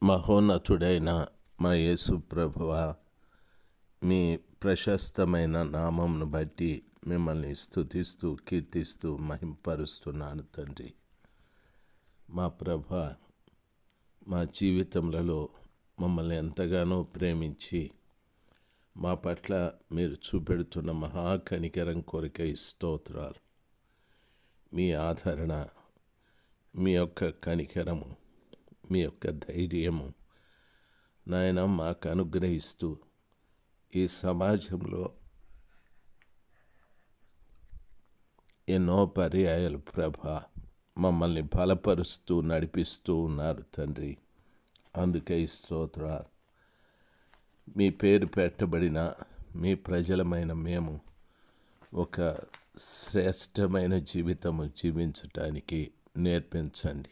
మహోన్నతుడైన మా యేసు ప్రభువా, మీ ప్రశస్తమైన నామంను బట్టి మిమ్మల్ని స్తుతిస్తూ కీర్తిస్తూ మహింపరుస్తున్నాను తండ్రి. మా ప్రభువా, మా జీవితములలో మమ్మల్ని ఎంతగానో ప్రేమించి మా పట్ల మీరు చూపెడుతున్న మహాకనికరం కొరకై స్తోత్రాలు. మీ ఆదరణ, మీ యొక్క కనికరము, మీ యొక్క ధైర్యము నాయన మాకు అనుగ్రహిస్తూ ఈ సమాజంలో ఎన్నో పర్యాయాలు ప్రభా మమ్మల్ని బలపరుస్తూ నడిపిస్తూ ఉన్నారు తండ్రి. అందుకై స్తోత్రాలు. మీ పేరు పెట్టబడిన మీ ప్రజలమైన మేము ఒక శ్రేష్టమైన జీవితము జీవించటానికి నేర్పించండి.